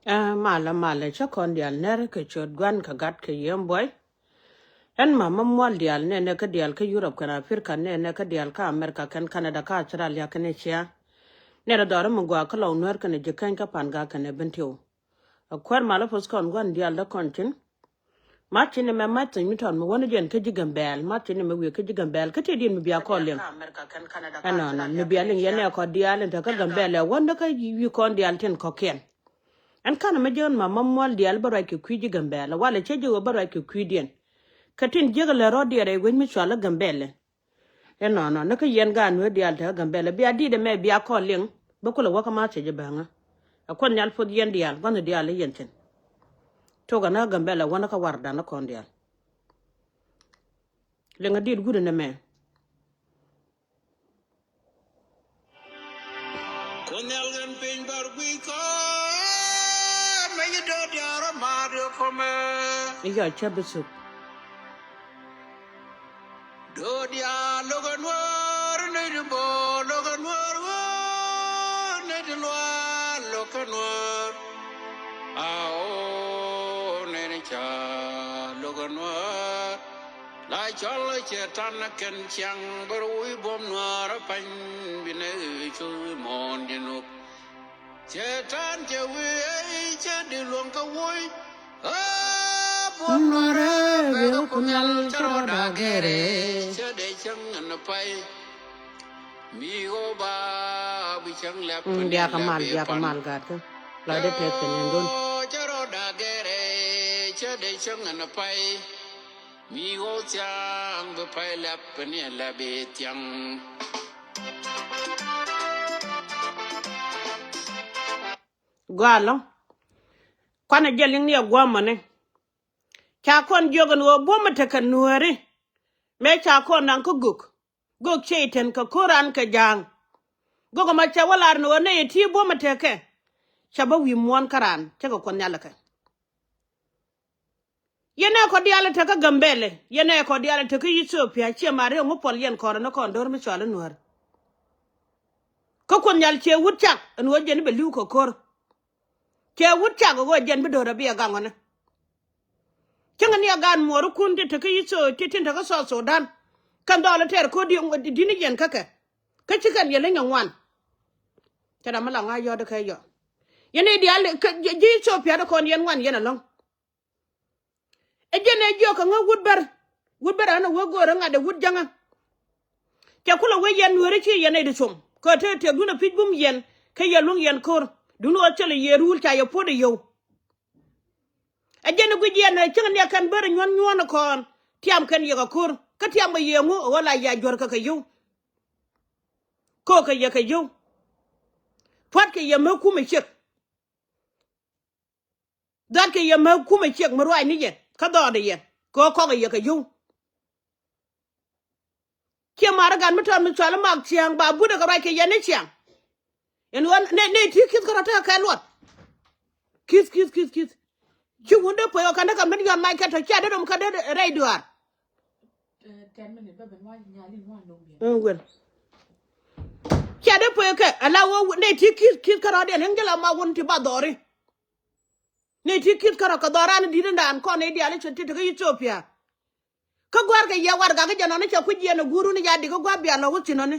Mala cha kon dial ner ke chod gwan ka gat ke yem boy. En mama mwal dial ne ka dial ke Europe kana Africa ne ka dial ka America kan Canada ka Australia kan chia. Ne da dore mo gwa ka law ner kan je kan ka pan ga kan bentio. Kwar mala pos kon gwan dial da kontin. Martin me matin miton mo wona jen ke jigambel Martin me wi ke jigambel ke te din mi biya ko len. No mi biya len yene ko dial ta ka gambel wona ka wi kon dial ten ko ken. An kana majon mama mwal dial bara ke kwiji gambele wala cheje wo bara ke kwidien katin jegale rodi re wen mi swala gambele no naka yen gan we dial ta gambele bi adi de me bi akolling bakula waka ma cheje banga akon nyal fod yen dial gon dial yenten to gana gambele wana ka warda na kon dial le ngadi gudu ne me Konyal gan pin bar gui ko me do diara mario kome iyo chebesu do dia logan war ne bo logan war ne de logan war ao ne cha logan war la chol che tan ken chang bar ui bom war pan bine chu mon dinu che tan che wi che di luong ka wui bom nore be kunyal chro da gere che de chang na pai mi go ba bi chang lep dia kamal gat ka la de te ken ndon chro da gere che de chang na pai mi go chang be pai lep ne la be tiang gwalo kwana jeling ni gwamane cha kon jogan wo boma te kan nuere me cha kon nan ko guk cheiten ka koran ka jang gogo ma cha walar no ne ti boma te ke chaba wi mon karan te ko kon yalla ka yene ko diala te ka gambele yene ko diala te ka Ethiopia che mare ngo pol yen ko na kon dor mi chala nuer ko kon yal che wutchak en wo jen be lu ko kor che wutchak go jen be do rabia gangona Changan ya gan moru kunti te kiso titin te ka South Sudan kan dole ter ko di dini yen kaka ka chikan yele ngwan tada mala nga yo de kay yo yene di al ji Ethiopia da kon yen wan yena long e jene jo ka nga wudbar ana wo goro nga de wud janga ke kula we yen wori chi yene de chum ko te duna pijbum yen ka yelung yen kor dunu o chele yerul cha yo pode yo ajene guji na changan ya kan bar nyon kon tiam kan yega kur ka tiam ye ngo wala ya jor ka kayu ko ka ya kayu pat ke ya ma kuma chek dan ke ya ma kuma chek mo roi ni ye ka do de ye ko ka ya kayu ke mara gan mutan mu chala mak chiang ba bu de ka rai ke ya ne chiang en wan ne ti kit ka ta ka lot kis Chu wunda po yo kana kamni ga mai ka to cha de dum ka de radio 10 minutes ba ben wa nyali wa no wel cha de po ka ala wo ne ti kit ka radio ngela ma won ti ba dori ne ti kit ka doran di ndan ko ne di ale chotti to Ethiopia ka gwar ga ya war ga ga jano ne cha ku je no guru ni ya di ko gwa bia no wuti no ne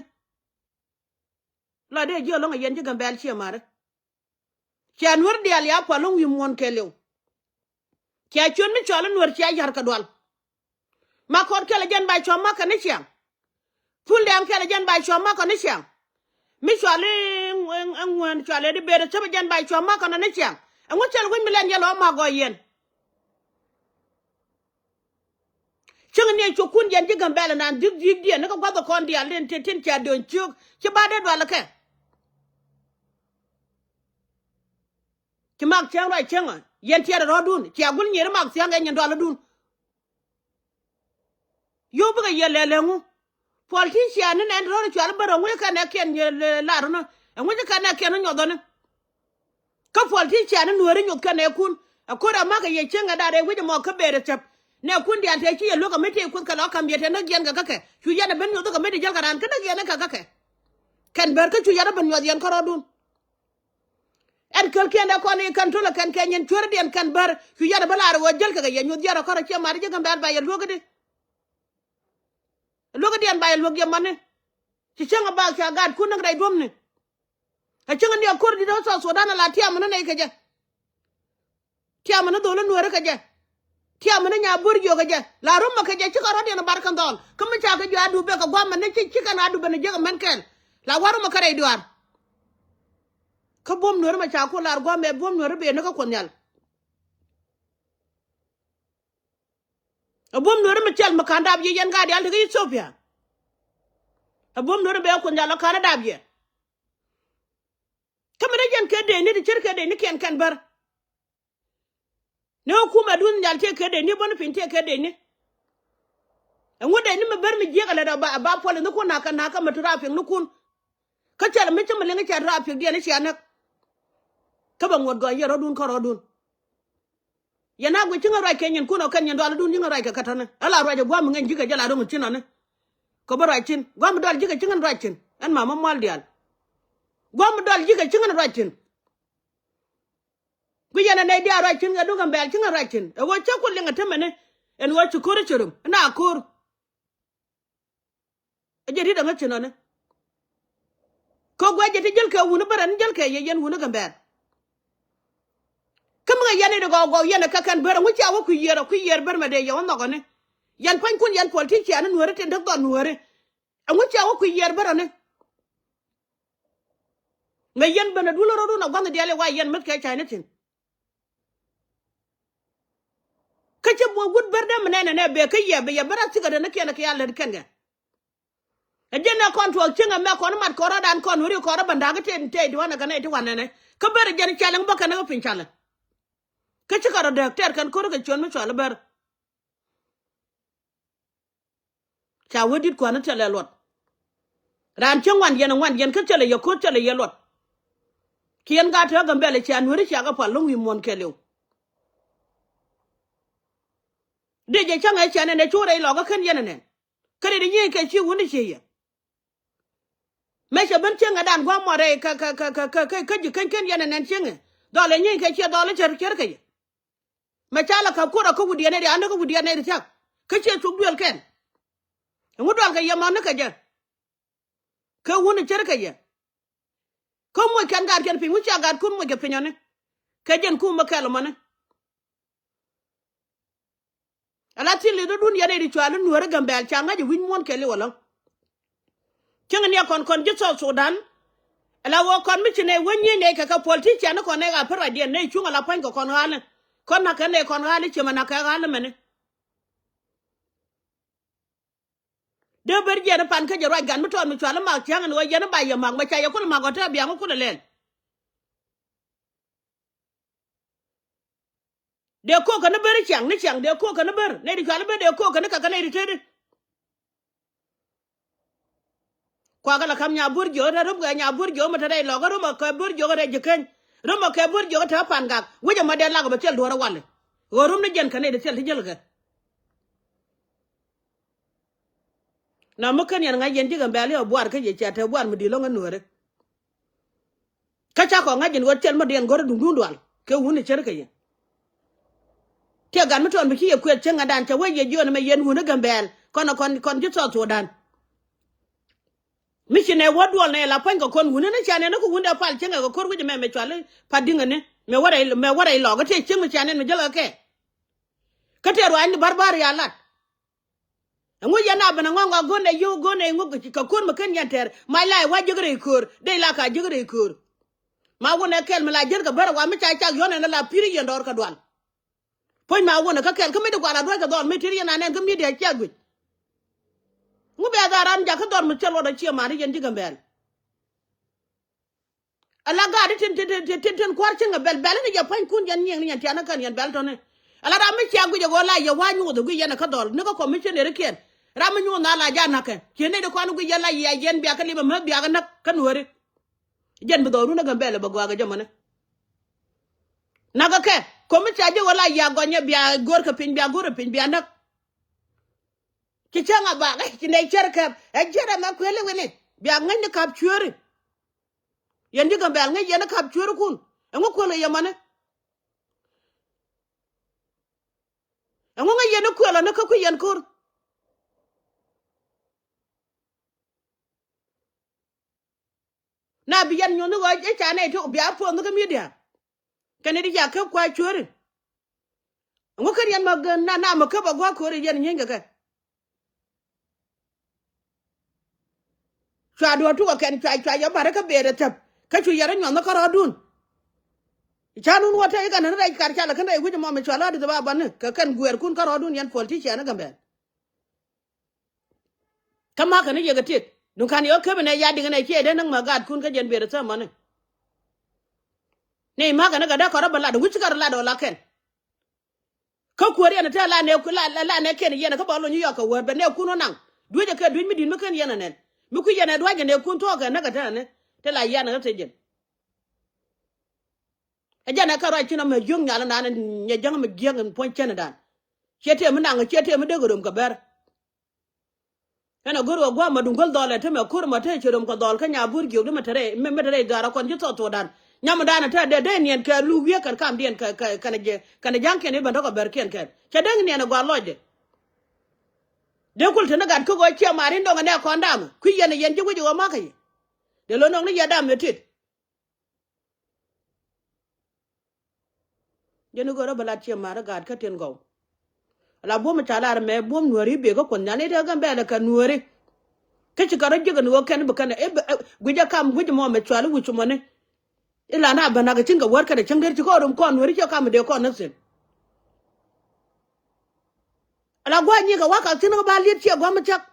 la de jo lo yen ji gambel chi mare cha nur di ale ya po lo wi mon kelew Kia chun mi chola nuer chia yar ka dwal. Ma kor kele jen bai choma ka ni chiang. Ful dem kele jen bai choma ka ni chiang. Mi chole ngwen chole di bere chaba jen bai choma ka ni chiang. Ngu chel wi milen yelo ma go yen. Chung ni chukun jen ji gambele nan dig di ne ko gwa ko ndi alen tin cha don chuk. Chi ba de dwal ka. Chi mak chiang rai chiang yen tiara rodun ki agul nyere mak sianga nyen do aladun yo buga yelele ngu politician ne en ro chwal baro ngwe ka ne ken la ro no ngwe ka ne ken nyodo ne ka politician ne wori nyot ka ne kun akora maka ye chenga dare wi mo ka bere chap ne kun di ante ki ye lo ka mete kun ka lo ka miete na gen ga kake chu yana ben nyodo ka mete jal karan ka na gen ka kake ken ber ka chu yana ben nyod yen ko rodun en kel ken da ko ni kan to la kan ken chwer den kan bar ku ya bala ro jel ka ya nyu jara ko ra che ma je gambel ba ya logade den ba ya logye mane ci cenga ba ka gad ku nang ray dom ne a cenga ni akor di do so Sudan la tiam na ne ka je tiam na do la nuore ka je tiam na nya burjo ka je la rumma ka je ci ko rodi na barkan dol kuma cha ka ju adu be ka gwa man ne ci kana adu be ne je man ken la waru ma kare diwar ka bom nuore ma cha ko la gwa me bom nuore be ne ka konyal a bom nuore ma chal ma kanda bi yen ga di al ga Ethiopia a bom nuore be ko nyal ka na da bi kamar yen ke de ni di cirke de ni ken kan bar ne hukuma dun nyal te ke de ni bon fin te ke de ni ngode ni me bar mi jegale da ba pole ni ko na ka matura fin ni kun ka chal mi chama lenga cha rafik de ni chanak ka ba ngod go yero dun ko rodun yana go cinga ra kenyen kuno kan nyen dal dun jinga ra ka katana ala ra go mi ngen jiga jala do cin ne ko ba ra cin go mi dal jiga cinga ra cin an mama mal dial go mi dal jiga cinga ra cin gu yana ne dia ra cin ga du gambel cinga ra cin e wo cha ko lenga temene en wo ci kore churum na kor e je da ngacin ne ko gwaje ti jel ka wunu baran jel ka yen wunu gambel kam ga yana da go yana ka kan bara wuce awu ku yer bar ma de yawan no ne yan pan kun yan politician an wore te ndak don wore an wuce awu ku yer bara ne me yan bana dulo ro na gwanga diale wa yan mat ka china tin ka ce bo gud bar da mena ne be ka ye be ya bara tiga da nake na ka yalla kan ga ajena control cinga me ko mat ko radan kon wuri ko banda ga te di wana ga ne ti wana ne ka bar jan chalang baka na pin chalang ka ci karo da ter kan ko ga chon me chala bar cha wodit ko na tele lot ran chen wan yen ka tele yo ko tele ye lot kien ga ta ga mbele chan wuri cha ga palung wi mon kelew de je changa chan ne chore lo ga kan yen ne kare de yin ka chi wuni che ye me cha ban chenga dan gwa more ka ji kan yen ne chenga dole yin ka che dole cher ka ye ma chala ka ko ko wudi ne de an ko wudi ne de cha ka che chu duel ken ngu dol ka ye ma ne ka je ka wuni cher ka ye ko mo kan gar ken pin wucha gar kun mo ge pinyane ka jen ku ma kala mane ala ti le do dun ya de chwa lu nuore gambel changa ji win mon kele wala kenga ne kon je South Sudan ala wo kon mi chine wonye ne ka politician ko ne ga para de ne chunga la pan ko kon hala kon na kan ne kon hala chima na ka hala mane de ber je na pan ka je ra gan mi ton mi chwa la ma changa no ye na ba ye ma cha ye ko ma ko ta bi an ko le de ko kana ber chang ni chang de ko kana ber ne di kala ber de ko kana ka kana ri tede kwa gala kam nya burjo da rum ga nya burjo ma tade lo ga rum ka burjo ga de ken rum ka burjo ta pan ga wuja ma de la ga ba tel do ra wal o rum ni jen kana de tel ti jel ga na mo kan yan ga yen diga mbale o buar ka je cha ta buar mu di lo nga nuore ka cha ko nga jen go tel ma den go dum dum wal ke woni cher ka ye te gan mi ton bi ki ku chenga dan cha waye jo na me yen wona gambel kon ji South Sudan mi chine wodwol ne la pan ko kon wona na chane na ko wunda pal chenga ko kor wuje me chwale padinga ne me wara lo ga te chenga chane me jala ke ka te ro an barbar ya lat ngo yana bana ngo gone yo gone ngo ka kon me kan yanter mai lai wa jigre kur de la ka jigre kur ma wona kel me la jerga bara wa mi cha yo na la piri yendor ka dwal poy ma wona ka kel ka me de gwala do ka dol me tiri na ne ka mi de cha gu ngu be daran ja ka dol me chelo da chi ma ri yen diga mbel ala ga di tin kwar chinga bel ni ja pan kun jan nyeng ni jan tiana kan yan bel to ne ala ra me cha gu je go la ya wa nyu do gu yen ka dol ne ko commission ne reken ra me nyu na la ja na kan ke ne de ko anu gu ya la ya yen bi aka liba ma bi aka nak kan wore jen bi do ru na ga bel ba gwa ga jamane naga ke komi chaje wala ya gonye bia gor ka pin bia gor pin bia nak ki changa ba ki ne cherka e jera ma kwele wene bia ngani kap churi yendi ga bel ngai yena kap churi kun ngo ko le yamane ngo nga yen ko la na ka ku yen kur na bi yan nyono go e cha na to bi apo no ka media kane di ja ka kwa chori ngo ka yan mag na ma ka ba go ko re yen nyenga ka chwa do to ka chwa ya bare ka bere tap ka chu yara nyono ka rodun chanun wata ka na rai kar chala kan rai gujo mo me chwa la de ba ban ka kan guer kun ka rodun yan politician na gambe kama ka ne yega tit dun kan yo ka ne ya dinga ne ke de nan magad kun ka jen bere ta man ne ma ka na ga da ka rabala da wuci ka la do la ken ka kuori na ta la ne ku la ne ken yena ka ba lo nyu ka wor be ne kuno nan duje ka dun mi din me ken yena nen mi ku yena do ga ne kun to ka na ga ta ne te la yana ta jen e jana ka ra china me jung nyala na ne jang me giang pon chen dan chete me nan chete me de gorum ka ber ana goro gwa ma dungol dole te me kur ma te chirom ko dol ka nya bur gyu de me tere gara kon ji to dan nyam dana ta de nien ka lu wie kan kam dien ka kana jang ken e bando ko ber ken che dang nien gwa loje de kul te na gat ko go che mari ndo ne ko ndam ku yen yen ji go ma kai de lo no ni ya dam tit je no goro bala che mara gat ka ten go la bo ma chala me bom nuori be ko kon ne de gambe la ka nuori ke ci kara jiga no ken bu kana e guja kam guja mo me chwalu wuchu mo ne ila na bana ga cinga warka da cingar ci ko rum ko nuori ci kam de ko nasin ala gwa ni ga waka tin ga ba liet ci gwa ma chak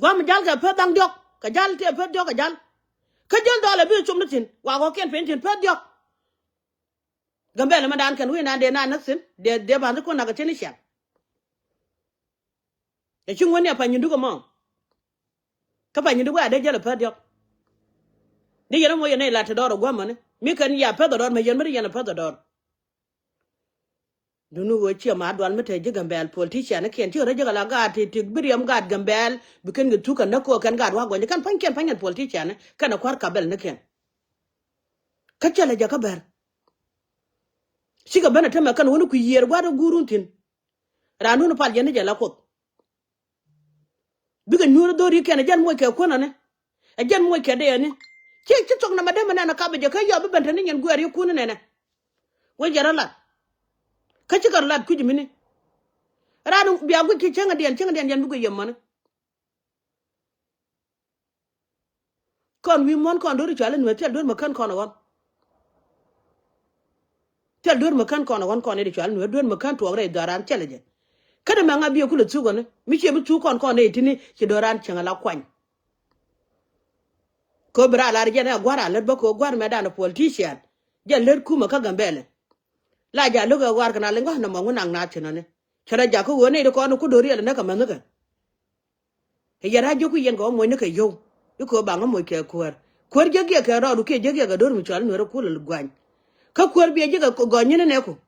gwa ma jal ga pe bang dok ka jal te pe dok ka jal dole bi chum nasin wa ko ken pen tin pe dok gambe la ma dan kan wi na de na nasin de ba ko na ga tin sha e ci ngoni apa nyindu ko mo ka pa nyindu ga de jala pe dok ni yera mo yene la te doro gwa mo ne mi kan ya pe doro me yen mi yene pe doro dunu wo chi ma dwal mete je gambel politician ken ti re je la ga ti biriam ga gambel bi ken tu kan na ko kan ga wa go kan pan politician kan kwar kabel ne ken ka chala ja ka ber siga bana tama kan woni ku yer gwa da gurun tin ranu no pal je la ko bi ga nyuro do ri ken jan mo ke ko na ne e jan mo ke de ne ci tok na madama na ka be je ka yo be banta ni nyen gwari ku ne ne wo jara la ka ci kar lat ku jimini ranu biya gu ki cenga den jan bugo yemmana kon wi mon kon do ri chala no tel do ma kan kon won tel do ma kan kon won kon ri chala no do ma kan to re daran teleje kada ma ngabi ku le tugo ne mi che mi tu kon ne tini ci doran cenga la kwany ko bra la ri na gwara le bako gwar me da na politician je le ku ma ka gambele la ja lo ga gwar kana le ngah na mo nang na chena ne chara ja ko woni de ko no ku do ri le ka man ga e ya ra jo ku yen ko mo ne ka yo ko ba ngamo ke kwar je ge ka ro ke je ge ga do mi chal no ro ku le gwan ka kwar bi je ga ko gonye ne ko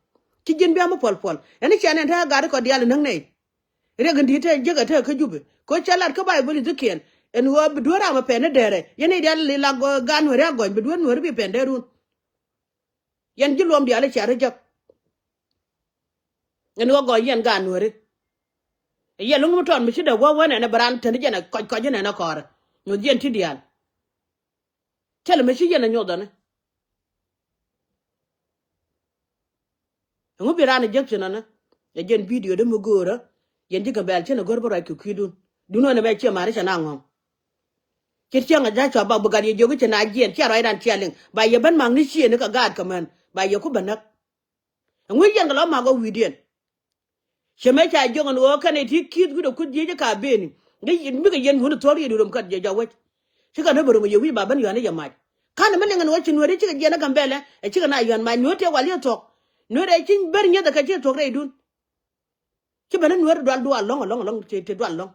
ci jin bi am pol ene chane ta ga ko dial nang ne re ga ndi te je ga te ka jube ko chalat ka bay boli duken en wo bi do ra ma pene dere yene dial li la go gan wo re go bi do no bi pende run yen ji lom dial chare jak en wo go yen gan wo re ye lu mu ton mi ci de wo wona ne bran tan je na ko je na ko ra no jen ti dial tel me ci yena nyodo ne ngo bi ran jak na e jen video de mo gora yen ji ga bel ci na gor bora ku kidun duno ne be ci mari ci na ngom ci ci nga ja cho ba bu ga ye jogu ci na jen ci ro ran ci len ba ye ban mang ni ci ne ka gad ka man ba ye ku banak ngo yen ga lo ma go video sheme cha jonga no kan ti kid gudo ku je ka beni ngi mi ga yen hono tori dum kan je jawo ci ka no boro mo yewi baban yo ne yama kan me lengan wacin wori ci ga je na gambele e ci ga na yon ma nyote wali to no re ci ber nya da ka je to re dun ci bana no dal do long te dal long